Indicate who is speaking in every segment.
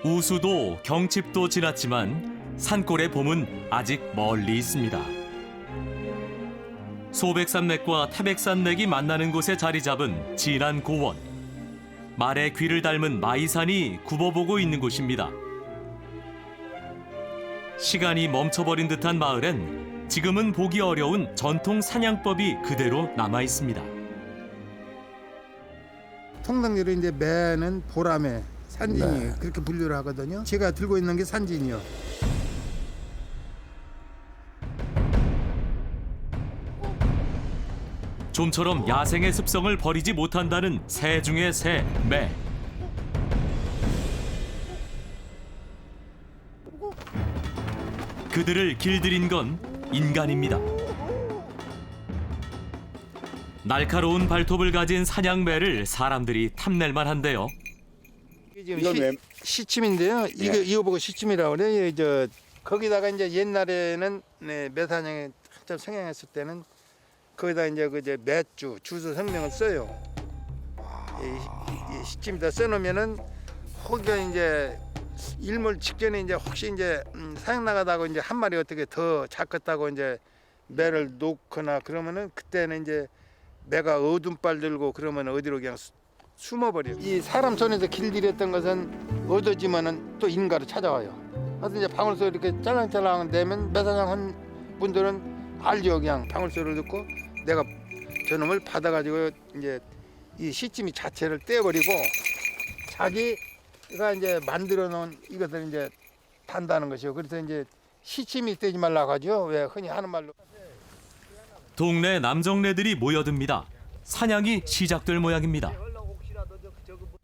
Speaker 1: 우수도 경칩도 지났지만 산골의 봄은 아직 멀리 있습니다. 소백산맥과 태백산맥이 만나는 곳에 자리 잡은 진안 고원. 말의 귀를 닮은 마이산이 굽어보고 있는 곳입니다. 시간이 멈춰버린 듯한 마을엔 지금은 보기 어려운 전통 사냥법이 그대로 남아 있습니다.
Speaker 2: 통상적으로 이제 매는 보라매, 산진이
Speaker 3: 네.
Speaker 2: 그렇게 분류를 하거든요. 제가 들고 있는 게 산진이요.
Speaker 1: 좀처럼 야생의 습성을 버리지 못한다는 새 중의 새, 매. 그들을 길들인 건 인간입니다. 날카로운 발톱을 가진 사냥매를 사람들이 탐낼만 한데요.
Speaker 2: 이게
Speaker 3: 이건
Speaker 2: 지금
Speaker 3: 왜-
Speaker 2: 시침인데요. 이거 보고 시침이라고 그래요. 저 거기다가 이제 옛날에는 매사냥에 한참 성행했을 때는 거기다 이제 그제 맷주 주소 성명을 써요. 이 시침에다 써놓으면은 혹여 이제 일몰 직전에 이제 혹시 이제 사냥 나가다가 이제 한 마리 어떻게 더 잡겠다고 이제 매를 놓거나 그러면은 그때는 이제 매가 어둠발 들고 그러면 어디로 그냥 숨어버려요. 이 사람 손에서 길들였던 것은 얻어지면은 또 인가로 찾아와요. 하여튼 이제 방울소 이렇게 짤랑짤랑 되면 매사냥 한 분들은 알죠. 그냥 방울소를 듣고 내가 저놈을 받아가지고 이제 이 시치미 자체를 떼버리고 자기가 이제 만들어 놓은 이것을 이제 단다는 것이요. 그래서 이제 시치미 떼지 말라고 하죠. 왜 흔히 하는 말로.
Speaker 1: 동네 남정네들이 모여듭니다. 사냥이 시작될 모양입니다.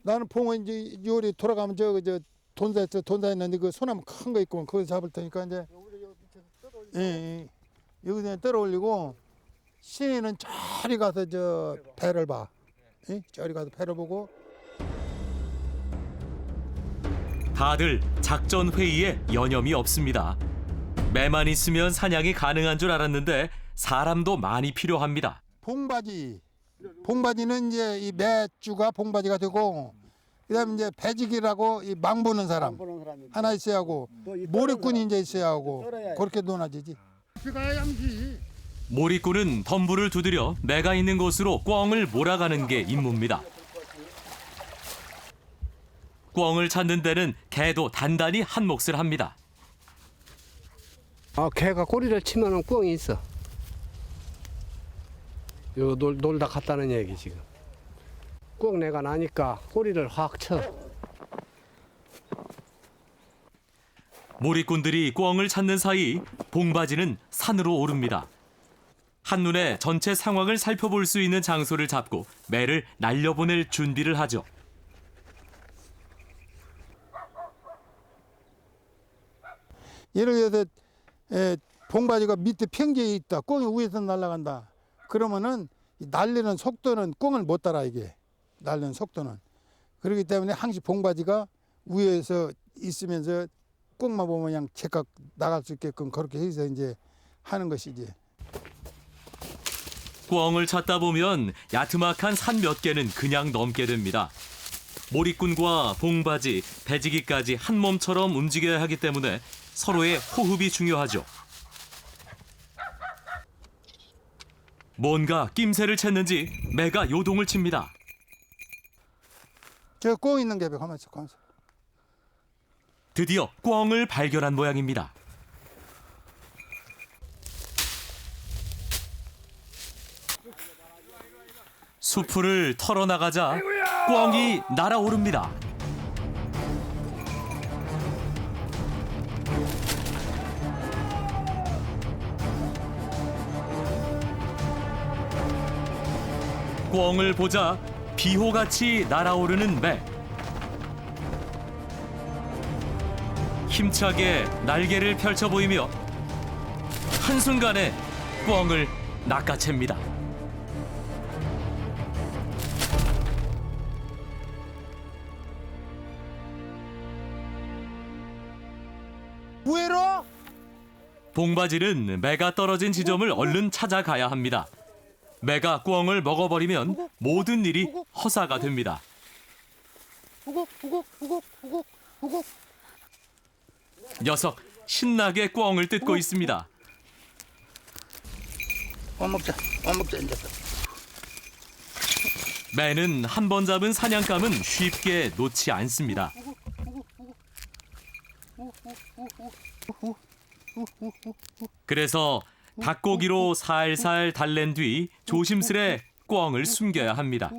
Speaker 2: 나는 봉어 이제 요리 돌아가면 저 돈사 있는데 그 소나무 큰 거 있고 그거 잡을 테니까 이제 여기서 떨어올리고 시내는 저리 가서 저 배를 봐. 저리 가서 배를 보고
Speaker 1: 다들 작전 회의에 여념이 없습니다. 매만 있으면 사냥이 가능한 줄 알았는데 사람도 많이 필요합니다.
Speaker 2: 봉바지는 이제 이 맷주가 봉바지가 되고 그다음에 이제 배지기라고 이 망보는 사람 하나 있어야 하고 모리꾼이 이제 있어야 하고 그렇게 논하지.
Speaker 1: 몰입꾼은 덤불을 두드려 매가 있는 곳으로 꿩을 몰아가는 게 임무입니다. 꿩을 찾는 데는 개도 단단히 한 몫을 합니다.
Speaker 4: 개가 꼬리를 치면은 꿩이 있어. 요 놀다 갔다는 얘기 지금. 꿩내가 나니까 꼬리를 확 쳐.
Speaker 1: 몰입꾼들이 꿩을 찾는 사이 봉바지는 산으로 오릅니다. 한눈에 전체 상황을 살펴볼 수 있는 장소를 잡고 매를 날려보낼 준비를 하죠.
Speaker 2: 예를 들어서 봉바지가 밑에 평지에 있다. 꿩이 위에서 날아간다. 그러면은 이 날리는 속도는 꿩을 못 따라 이게. 날리는 속도는. 그렇기 때문에 항시 봉바지가 위에서 있으면서 꿩만 보면 그냥 제각 나갈 수 있게끔 그렇게 해서 이제 하는 것이지.
Speaker 1: 꿩을 찾다 보면 야트막한 산 몇 개는 그냥 넘게 됩니다. 몰입꾼과 봉바지, 배지기까지 한 몸처럼 움직여야 하기 때문에 서로의 호흡이 중요하죠. 뭔가 낌새를 챘는지 매가 요동을 칩니다.
Speaker 2: 저 꿩 있는 게 가만히 있어.
Speaker 1: 드디어 꿩을 발견한 모양입니다. 수풀을 털어나가자 꿩이 날아오릅니다. 꿩을 보자 비호같이 날아오르는 매. 힘차게 날개를 펼쳐 보이며 한순간에 꿩을 낚아챕니다.
Speaker 2: 우회로
Speaker 1: 봉바지는 매가 떨어진 지점을 얼른 찾아가야 합니다. 매가 꿩을 먹어버리면 모든 일이 허사가 됩니다. 녀석 신나게 꿩을 뜯고 있습니다.
Speaker 2: 먹자 이제.
Speaker 1: 매는 한 번 잡은 사냥감은 쉽게 놓지 않습니다. 그래서 닭고기로 살살 달랜 뒤 조심스레 꿩을 숨겨야 합니다.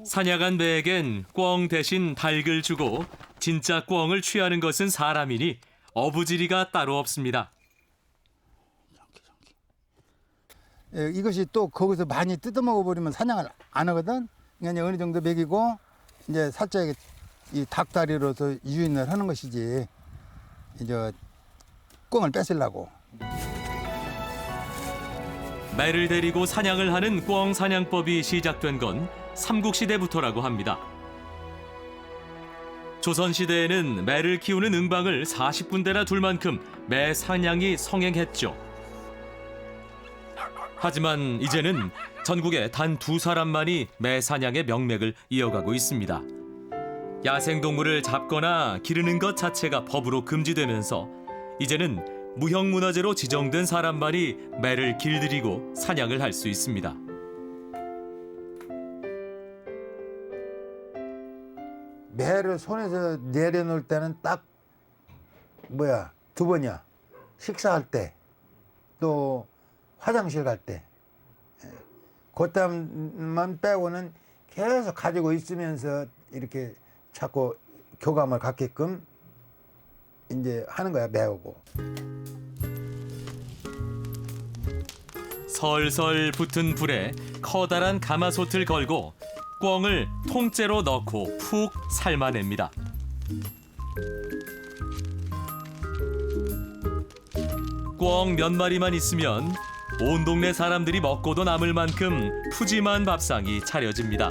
Speaker 1: 사냥한 매에겐 꿩 대신 닭을 주고 진짜 꿩을 취하는 것은 사람이니 어부지리가 따로 없습니다.
Speaker 2: 예, 이것이 또 거기서 많이 뜯어먹어 버리면 사냥을 안 하거든. 그러니까 어느 정도 먹이고 이제 살짝 이 닭다리로서 유인을 하는 것이지. 이제 꿩을 뺏으려고.
Speaker 1: 매를 데리고 사냥을 하는 꿩 사냥법이 시작된 건 삼국시대부터라고 합니다. 조선시대에는 매를 키우는 응방을 40군데나 둘 만큼 매 사냥이 성행했죠. 하지만 이제는 전국에 단 2사람만이 매 사냥의 명맥을 이어가고 있습니다. 야생동물을 잡거나 기르는 것 자체가 법으로 금지되면서 이제는 무형문화재로 지정된 사람만이 매를 길들이고 사냥을 할 수 있습니다.
Speaker 2: 매를 손에서 내려놓을 때는 딱 2번이야. 식사할 때, 또 화장실 갈 때. 그때만 빼고는 계속 가지고 있으면서 이렇게 자꾸 교감을 갖게끔 이제 하는 거야, 매하고.
Speaker 1: 설설 붙은 불에 커다란 가마솥을 걸고 꿩을 통째로 넣고 푹 삶아냅니다. 꿩 몇 마리만 있으면 온 동네 사람들이 먹고도 남을 만큼 푸짐한 밥상이 차려집니다.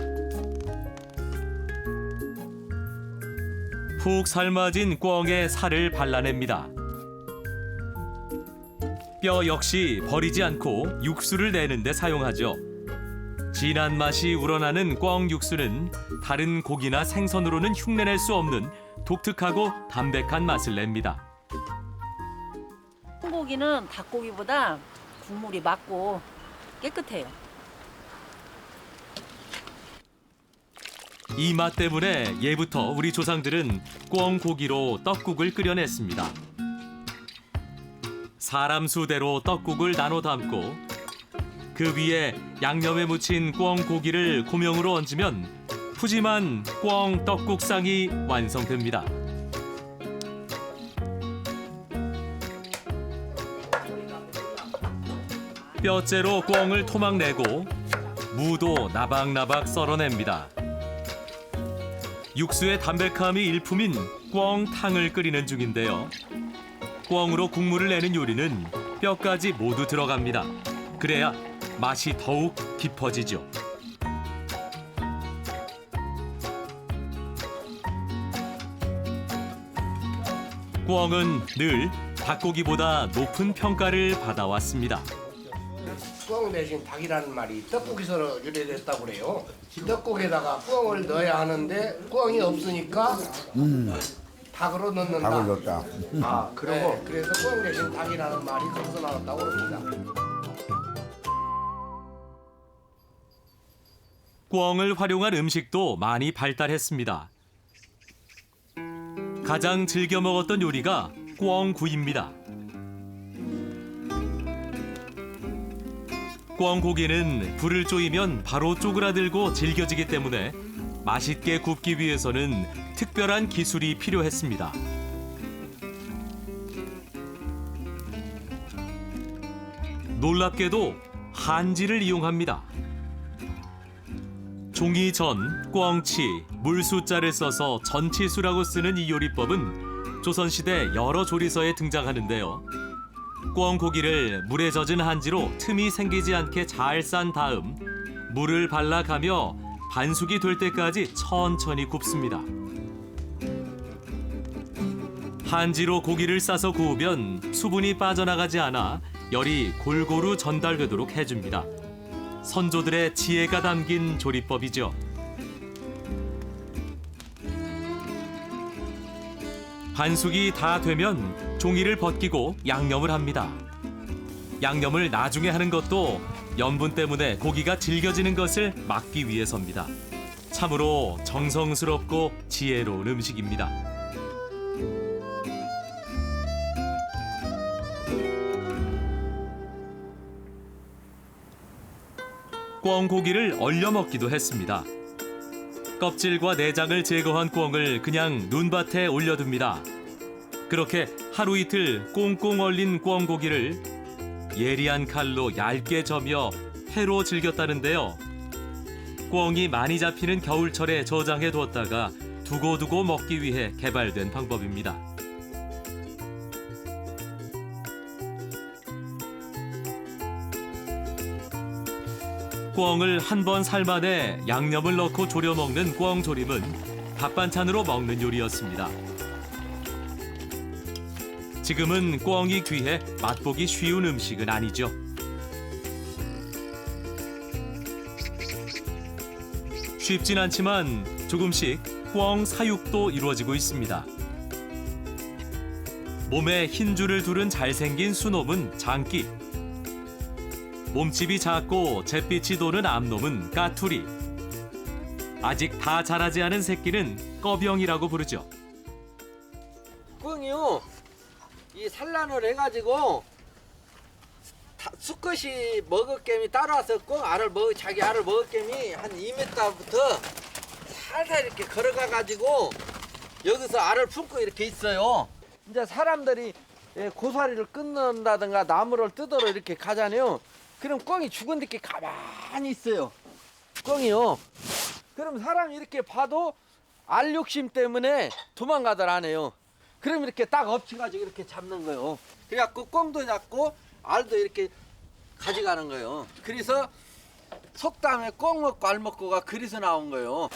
Speaker 1: 푹 삶아진 꿩의 살을 발라냅니다. 뼈 역시 버리지 않고 육수를 내는 데 사용하죠. 진한 맛이 우러나는 꿩 육수는 다른 고기나 생선으로는 흉내낼 수 없는 독특하고 담백한 맛을 냅니다.
Speaker 3: 고기는 닭고기보다 국물이 맑고 깨끗해요.
Speaker 1: 이 맛 때문에 예부터 우리 조상들은 꿩 고기로 떡국을 끓여냈습니다. 사람 수대로 떡국을 나눠 담고 그 위에 양념에 묻힌 꿩 고기를 고명으로 얹으면 푸짐한 꿩 떡국상이 완성됩니다. 뼈째로 꿩을 토막내고 무도 나박나박 썰어냅니다. 육수의 담백함이 일품인 꿩탕을 끓이는 중인데요. 꿩으로 국물을 내는 요리는 뼈까지 모두 들어갑니다. 그래야 맛이 더욱 깊어지죠. 꿩은 늘 닭고기보다 높은 평가를 받아왔습니다.
Speaker 4: 꿩 대신 닭이라는 말이 떡국에서 유래됐다고 그래요. 떡국에다가 꿩을 넣어야 하는데 꿩이 없으니까 닭으로 넣는다.
Speaker 5: 닭을 넣었다.
Speaker 4: 아, 그리고 그래서 꿩 대신 닭이라는 말이 거기서 나왔다고 그럽니다.
Speaker 1: 꿩을 활용한 음식도 많이 발달했습니다. 가장 즐겨 먹었던 요리가 꿩구이입니다. 꿩고기는 불을 쪼이면 바로 쪼그라들고 질겨지기 때문에 맛있게 굽기 위해서는 특별한 기술이 필요했습니다. 놀랍게도 한지를 이용합니다. 종이전, 꿩치, 물수자를 써서 전치수라고 쓰는 이 요리법은 조선시대 여러 조리서에 등장하는데요. 꿩 고기를 물에 젖은 한지로 틈이 생기지 않게 잘 싼 다음 물을 발라가며 반숙이 될 때까지 천천히 굽습니다. 한지로 고기를 싸서 구우면 수분이 빠져나가지 않아 열이 골고루 전달되도록 해줍니다. 선조들의 지혜가 담긴 조리법이죠. 반숙이 다 되면 종이를 벗기고 양념을 합니다. 양념을 나중에 하는 것도 염분 때문에 고기가 질겨지는 것을 막기 위해서입니다. 참으로 정성스럽고 지혜로운 음식입니다. 꿩고기를 얼려 먹기도 했습니다. 껍질과 내장을 제거한 꿩을 그냥 눈밭에 올려둡니다. 그렇게 하루 이틀 꽁꽁 얼린 꿩고기를 예리한 칼로 얇게 저며 회로 즐겼다는데요. 꿩이 많이 잡히는 겨울철에 저장해 두었다가 두고두고 먹기 위해 개발된 방법입니다. 꿩을 한 번 삶아내 양념을 넣고 졸여 먹는 꿩조림은 밥 반찬으로 먹는 요리였습니다. 지금은 꿩이 귀해 맛보기 쉬운 음식은 아니죠. 쉽진 않지만 조금씩 꿩 사육도 이루어지고 있습니다. 몸에 흰 줄을 두른 잘생긴 수놈은 장기, 몸집이 작고 잿빛이 도는 암놈은 까투리, 아직 다 자라지 않은 새끼는 꺼병이라고 부르죠.
Speaker 5: 꿩이요, 이 산란을 해가지고 수컷이 먹을 gem이 따라와서 꿩 자기 알을 먹을 gem이 한 2m부터 살살 이렇게 걸어가가지고 여기서 알을 품고 이렇게 있어요. 이제 사람들이 고사리를 끊는다든가 나무를 뜯으러 이렇게 가잖아요. 그럼 꿩이 죽은 데께 가만히 있어요. 꿩이요. 그럼 사람이 이렇게 봐도 알 욕심 때문에 도망가들 안 해요. 그럼 이렇게 딱 엎쳐가지고 이렇게 잡는 거예요. 그래갖고 꿩도 잡고 알도 이렇게 가져가는 거예요. 그래서 속담에 꿩 먹고 알 먹고가 그래서 나온 거예요.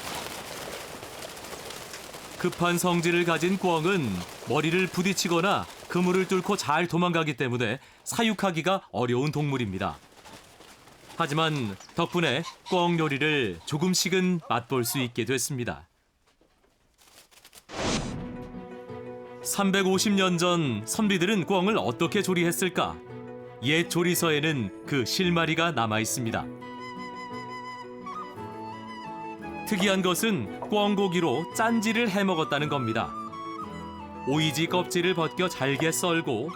Speaker 1: 급한 성질을 가진 꿩은 머리를 부딪히거나 그물을 뚫고 잘 도망가기 때문에 사육하기가 어려운 동물입니다. 하지만 덕분에 꿩 요리를 조금씩은 맛볼 수 있게 됐습니다. 350년 전 선비들은 꿩을 어떻게 조리했을까? 옛 조리서에는 그 실마리가 남아 있습니다. 특이한 것은 꿩고기로 짠지를 해 먹었다는 겁니다. 오이지 껍질을 벗겨 잘게 썰고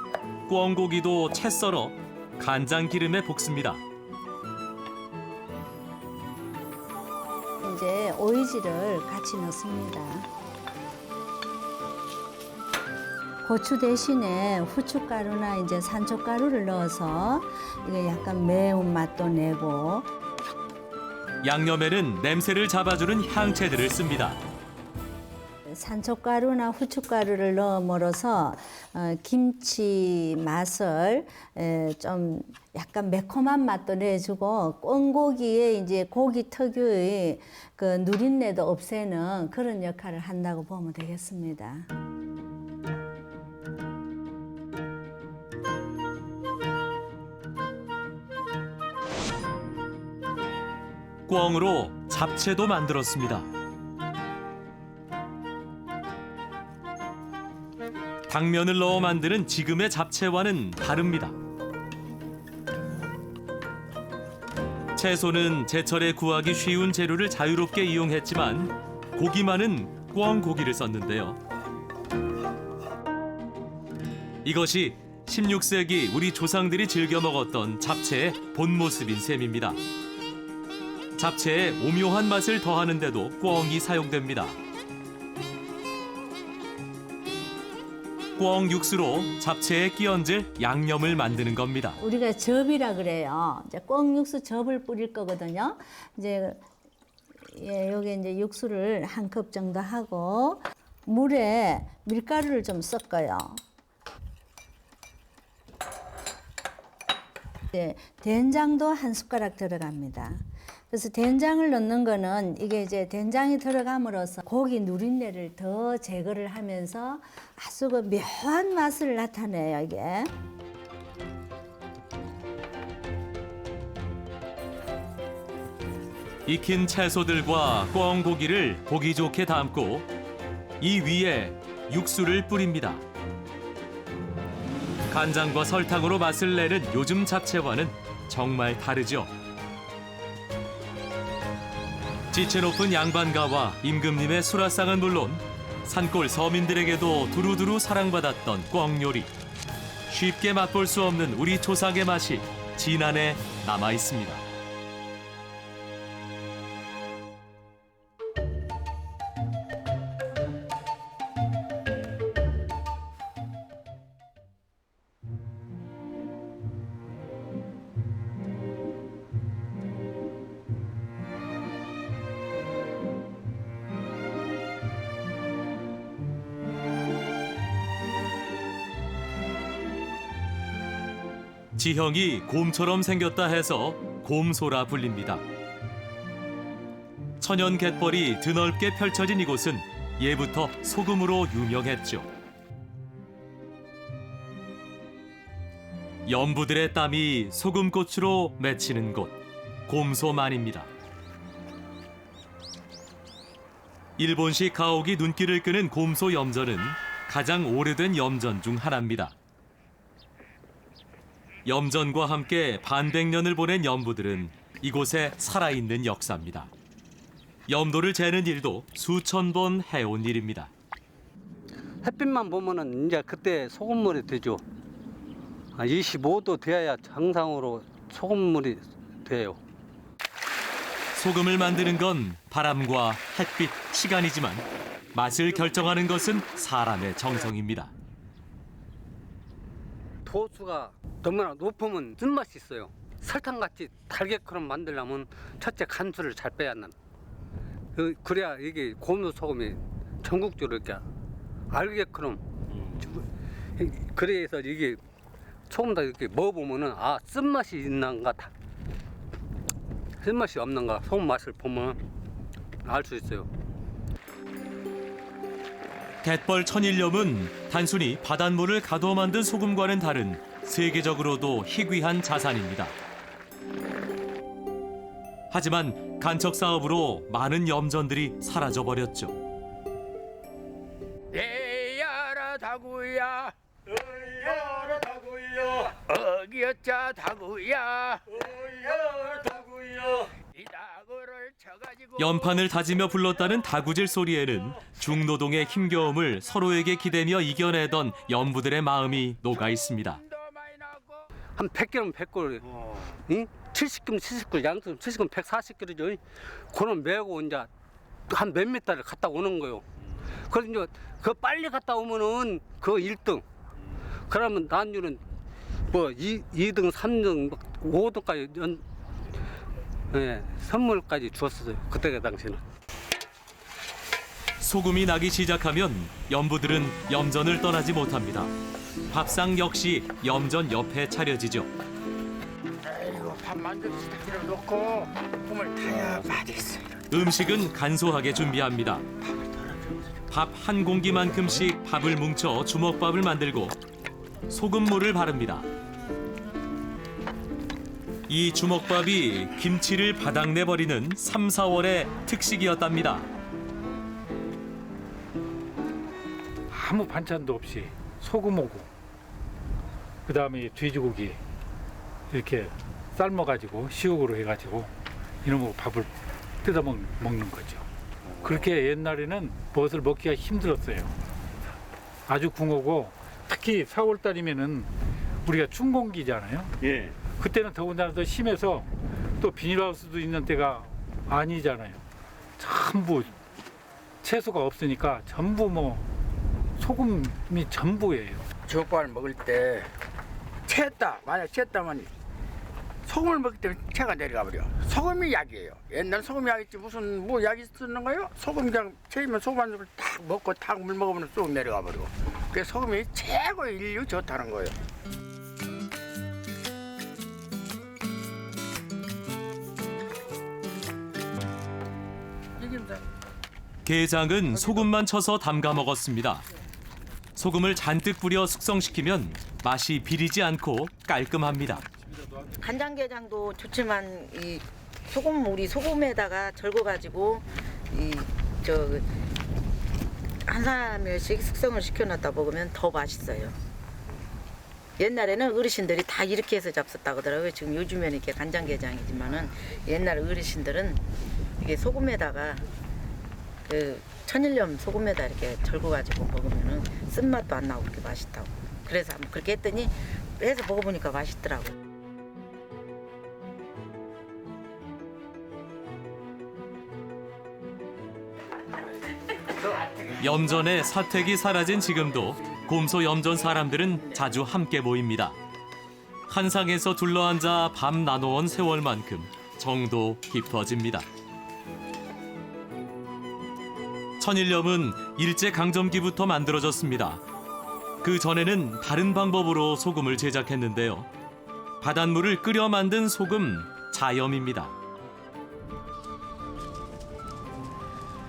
Speaker 1: 꿩고기도 채 썰어 간장 기름에 볶습니다.
Speaker 6: 이제 오이지를 같이 넣습니다. 고추 대신에 후춧가루나 이제 산초가루를 넣어서 이게 약간 매운맛도 내고,
Speaker 1: 양념에는 냄새를 잡아주는 향채들을 씁니다.
Speaker 6: 산초가루나 후춧가루를 넣음으로써 김치 맛을 좀 약간 매콤한 맛도 내주고, 꿩고기에 이제 고기 특유의 그 누린내도 없애는 그런 역할을 한다고 보면 되겠습니다.
Speaker 1: 꿩으로 잡채도 만들었습니다. 당면을 넣어 만드는 지금의 잡채와는 다릅니다. 채소는 제철에 구하기 쉬운 재료를 자유롭게 이용했지만 고기만은 꿩고기를 썼는데요. 이것이 16세기 우리 조상들이 즐겨 먹었던 잡채의 본 모습인 셈입니다. 잡채에 오묘한 맛을 더하는데도 꿩이 사용됩니다. 꿩 육수로 잡채에 끼얹을 양념을 만드는 겁니다.
Speaker 6: 우리가 접이라 그래요. 이제 꿩 육수 접을 뿌릴 거거든요. 이제 여기 이제 육수를 한 컵 정도 하고 물에 밀가루를 좀 섞어요. 된장도 한 숟가락 들어갑니다. 그래서 된장을 넣는 거는 이게 이제 된장이 들어감으로써 고기 누린내를 더 제거를 하면서 아주 그 묘한 맛을 나타내요, 이게.
Speaker 1: 익힌 채소들과 꿩고기를 보기 좋게 담고 이 위에 육수를 뿌립니다. 간장과 설탕으로 맛을 내는 요즘 잡채와는 정말 다르죠. 지체 높은 양반가와 임금님의 수라상은 물론 산골 서민들에게도 두루두루 사랑받았던 꿩 요리. 쉽게 맛볼 수 없는 우리 조상의 맛이 진안에 남아 있습니다. 지형이 곰처럼 생겼다 해서 곰소라 불립니다. 천연 갯벌이 드넓게 펼쳐진 이곳은 예부터 소금으로 유명했죠. 염부들의 땀이 소금꽃으로 맺히는 곳, 곰소만입니다. 일본식 가옥이 눈길을 끄는 곰소 염전은 가장 오래된 염전 중 하나입니다. 염전과 함께 반백년을 보낸 염부들은 이곳에 살아있는 역사입니다. 염도를 재는 일도 수천 번 해온 일입니다.
Speaker 7: 햇빛만 보면은 이제 그때 소금물이 되죠. 25도 돼야 정상으로 소금물이 돼요.
Speaker 1: 소금을 만드는 건 바람과 햇빛, 시간이지만 맛을 결정하는 것은 사람의 정성입니다.
Speaker 7: 도수가 너무나 높으면 쓴맛이 있어요. 설탕같이 달게처럼 만들려면 첫째 간수를 잘 빼야 한다. 그래야 이게 곰소 소금이 전국적으로 이렇게 알게처럼 그래서 이게 소금 다 이렇게 먹어보면은 아 쓴맛이 있는가 다 쓴맛이 없는가 소금 맛을 보면 알 수 있어요.
Speaker 1: 갯벌 천일염은 단순히 바닷물을 가둬 만든 소금과는 다른 세계적으로도 희귀한 자산입니다. 하지만 간척 사업으로 많은 염전들이 사라져버렸죠.
Speaker 8: 에야라 다구야 어야라 다구야 어기였자 다구야 어야라 다구야 이 다구를 쳐가지고
Speaker 1: 연판을 다지며 불렀다는 다구질 소리에는 중노동의 힘겨움을 서로에게 기대며 이겨내던 염부들의 마음이 녹아 있습니다.
Speaker 7: 한 100kg면 100kg, 70kg, 70kg, 양쪽 70kg, 140kg죠. 그런 메고 이제 한 몇 미터를 갔다 오는 거요. 그래서 이제 그 빨리 갔다 오면은 그 1등. 그러면 난율은 뭐 2등, 3등, 5등까지 선물까지 주었어요. 그때 당시는.
Speaker 1: 소금이 나기 시작하면 염부들은 염전을 떠나지 못합니다. 밥상 역시 염전 옆에 차려지죠.
Speaker 8: 아이고 밥 만들어서 다 놓고 꿈을 타야 맛있어요.
Speaker 1: 음식은 간소하게 준비합니다. 밥 한 공기만큼씩 밥을 뭉쳐 주먹밥을 만들고 소금물을 바릅니다. 이 주먹밥이 김치를 바닥내버리는 3, 4월의 특식이었답니다.
Speaker 9: 아무 반찬도 없이 소금오고 그다음에 돼지고기 이렇게 삶아가지고 시옥으로 해가지고 이놈으로 밥을 뜯어 먹는 거죠. 그렇게 옛날에는 무엇을 먹기가 힘들었어요. 아주 궁하고 특히 4월 달이면은 우리가 춘공기잖아요.
Speaker 8: 예.
Speaker 9: 그때는 더군다나 더 심해서 또 비닐하우스도 있는 때가 아니잖아요. 전부 채소가 없으니까 전부 뭐 소금이 전부예요.
Speaker 8: 주먹밥을 먹을 때 채했다. 만약 채했다면 소금을 먹기 때문에 채가 내려가 버려. 소금이 약이에요. 옛날 소금이 약이지 무슨 뭐 약이 쓰는 거예요? 소금 그냥 채이면 소금 한 술 딱 먹고 딱 물 먹으면 쏙 내려가 버리고. 그래서 소금이 최고 인류 좋다는 거예요.
Speaker 1: 게장은 소금만 쳐서 담가 먹었습니다. 소금을 잔뜩 뿌려 숙성시키면 맛이 비리지 않고 깔끔합니다.
Speaker 10: 간장게장도 좋지만 이 소금물이 소금에다가 절거가지고 한 3일씩 숙성을 시켜놨다 먹으면 더 맛있어요. 옛날에는 어르신들이 다 이렇게 해서 잡섰다고 하더라고요. 지금 요즘에는 이렇게 간장게장이지만은 옛날 어르신들은 이게 소금에다가 그 천일염 소금에다 이렇게 절구가지고 먹으면은 쓴맛도 안 나고 그렇게 맛있다고. 그래서 한번 그렇게 했더니 해서 먹어보니까 맛있더라고요.
Speaker 1: 염전의 사택이 사라진 지금도 곰소 염전 사람들은 자주 함께 모입니다. 한상에서 둘러앉아 밤 나눠온 세월만큼 정도 깊어집니다. 천일염은 일제강점기부터 만들어졌습니다. 그 전에는 다른 방법으로 소금을 제작했는데요. 바닷물을 끓여 만든 소금, 자염입니다.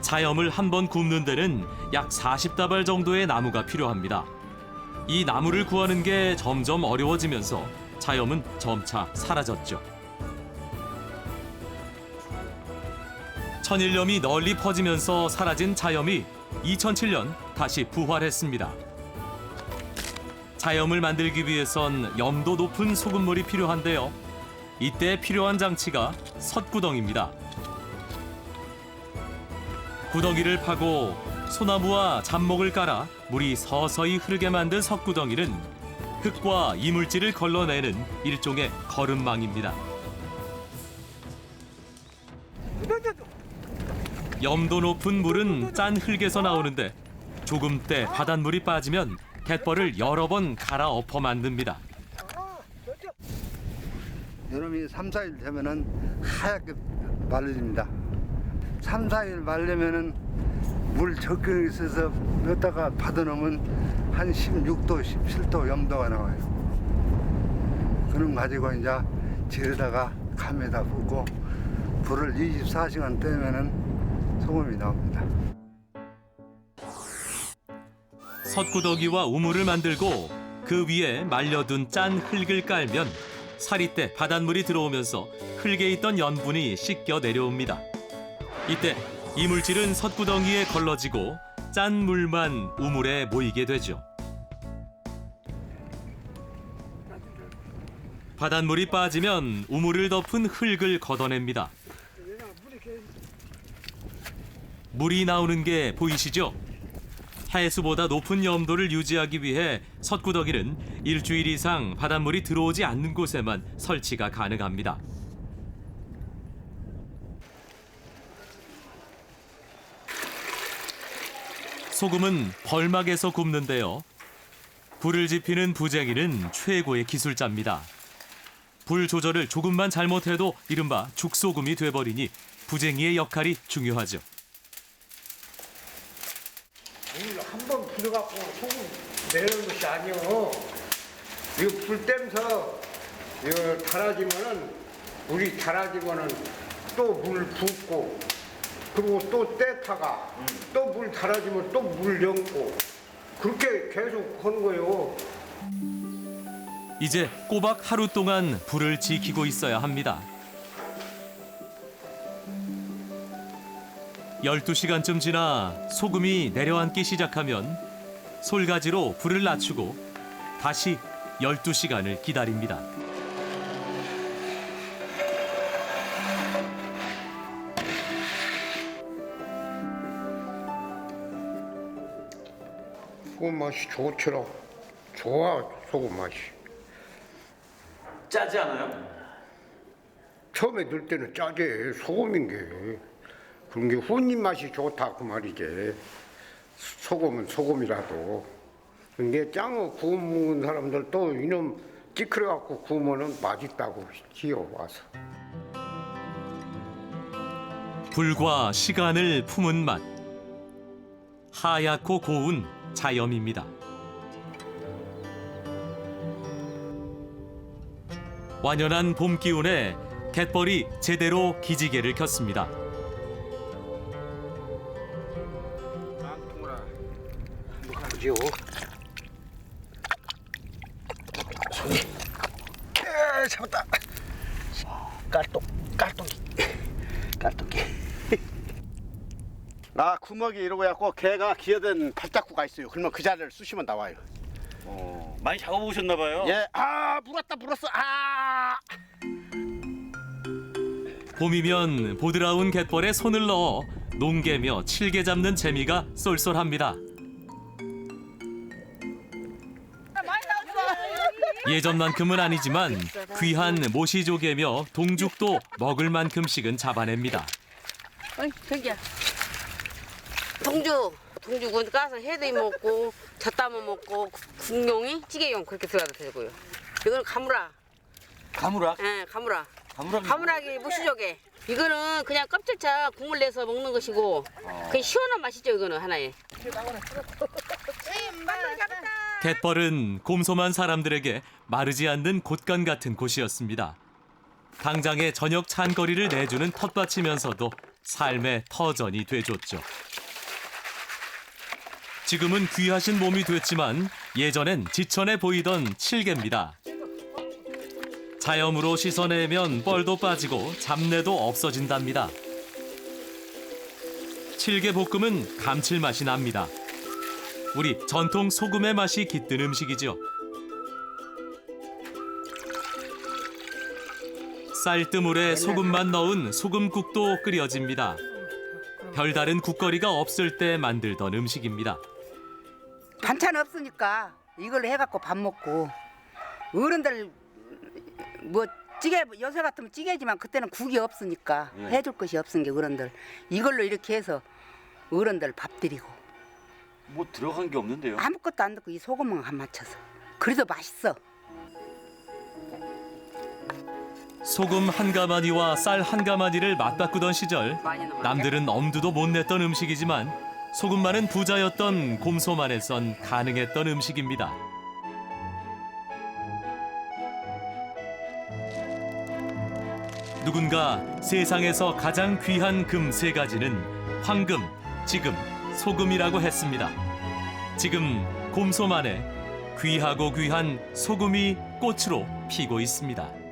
Speaker 1: 자염을 한 번 굽는 데는 약 40다발 정도의 나무가 필요합니다. 이 나무를 구하는 게 점점 어려워지면서 자염은 점차 사라졌죠. 천일염이 널리 퍼지면서 사라진 자염이 2007년 다시 부활했습니다. 자염을 만들기 위해선 염도 높은 소금물이 필요한데요. 이때 필요한 장치가 섰구덩입니다. 구덩이를 파고 소나무와 잡목을 깔아 물이 서서히 흐르게 만든 석구덩이는 흙과 이물질을 걸러내는 일종의 거름망입니다. 염도 높은 물은 짠 흙에서 나오는데 조금 때 바닷물이 빠지면 갯벌을 여러 번 갈아엎어 만듭니다.
Speaker 11: 여름이 3, 4일 되면은 하얗게 말려집니다. 3, 4일 말려면은 물 적게 있어서 넣다가 받아놓으면 한 16도, 17도 염도가 나와요. 그럼 가지고 이제 재에다가 감에다 붓고 불을 24시간 떼면은 소금이 나옵니다.
Speaker 1: 섰구더기와 우물을 만들고 그 위에 말려둔 짠 흙을 깔면 사리때 바닷물이 들어오면서 흙에 있던 염분이 씻겨 내려옵니다. 이때 이물질은 섰구덩이에 걸러지고 짠 물만 우물에 모이게 되죠. 바닷물이 빠지면 우물을 덮은 흙을 걷어냅니다. 물이 나오는 게 보이시죠? 해수보다 높은 염도를 유지하기 위해 섰구더기는 일주일 이상 바닷물이 들어오지 않는 곳에만 설치가 가능합니다. 소금은 벌막에서 굽는데요. 불을 지피는 부쟁이는 최고의 기술자입니다. 불 조절을 조금만 잘못해도 이른바 죽소금이 돼버리니 부쟁이의 역할이 중요하죠.
Speaker 4: 한번 불어갖고 소금 내는 것이 아니오. 이거 불 떼면서 이거 달아지면은 물이 달아지면은 또 물 붓고 그리고 또 떼다가 또 물 달아지면 또 물 넣고 그렇게 계속 하는 거예요.
Speaker 1: 이제 꼬박 하루 동안 불을 지키고 있어야 합니다. 12시간쯤 지나 소금이 내려앉기 시작하면 솔가지로 불을 낮추고 다시 12시간을 기다립니다.
Speaker 4: 소금 맛이 좋더라. 좋아, 소금 맛이.
Speaker 5: 짜지 않아요?
Speaker 4: 처음에 넣을 때는 짜지. 소금인 게. 그런 게 혼잎 맛이 좋다 그 말이지. 소금은 소금이라도. 근데 짱어 구워 먹는 사람들도 이놈 찌그러갖고 구우면은 맛있다고 지어 와서.
Speaker 1: 불과 시간을 품은 맛. 하얗고 고운 자염입니다. 완연한 봄 기운에 갯벌이 제대로 기지개를 켰습니다.
Speaker 4: 그죠? 손이 잡았다. 깔똥.
Speaker 12: 구멍이 이러고 갖고 개가 기어든 발자국가 있어요. 그러면 그 자리를 쑤시면 나와요.
Speaker 13: 많이 잡아보셨나 봐요.
Speaker 12: 예, 물었어.
Speaker 1: 봄이면 보드라운 갯벌에 손을 넣어 농개며 칠개 잡는 재미가 쏠쏠합니다. 예전만큼은 아니지만 귀한 모시조개며 동죽도 먹을 만큼씩은 잡아냅니다.
Speaker 14: 어이, 저기야. 동죽은 까서 해도 먹고, 젓담아 먹고, 국용이 찌개용 그렇게 들어가도 되고요. 이거는 가무라.
Speaker 13: 가무라?
Speaker 14: 예, 가무라.
Speaker 13: 가무라.
Speaker 14: 가무라기 모시조개. 이거는 그냥 껍질차 국물 내서 먹는 것이고, 그 시원한 맛이죠, 이거는 하나에.
Speaker 1: 갯벌은 곰소만 사람들에게 마르지 않는 곳간 같은 곳이었습니다. 당장에 저녁 찬거리를 내주는 텃밭이면서도 삶의 터전이 되줬죠. 지금은 귀하신 몸이 됐지만 예전엔 지천에 보이던 칠개입니다. 자염으로 씻어내면 뻘도 빠지고 잡내도 없어진답니다. 칠개 볶음은 감칠맛이 납니다. 우리 전통 소금의 맛이 깃든 음식이죠. 쌀뜨물에 소금만 넣은 소금국도 끓여집니다. 별다른 국거리가 없을 때 만들던 음식입니다.
Speaker 15: 반찬 없으니까 이걸로 해갖고 밥 먹고 어른들 뭐 찌개 요새 같으면 찌개지만 그때는 국이 없으니까 해줄 것이 없은 게 어른들 이걸로 이렇게 해서 어른들 밥 드리고
Speaker 13: 뭐 들어간 게 없는데요.
Speaker 15: 아무것도 안 넣고 이 소금만 한 맞춰서 그래도 맛있어.
Speaker 1: 소금 한 가마니와 쌀 한 가마니를 맞바꾸던 시절 남들은 엄두도 못 냈던 음식이지만 소금 많은 부자였던 곰소만에선 가능했던 음식입니다. 누군가 세상에서 가장 귀한 금 3가지는 황금, 지금, 소금이라고 했습니다. 지금 곰소만에 귀하고 귀한 소금이 꽃으로 피고 있습니다.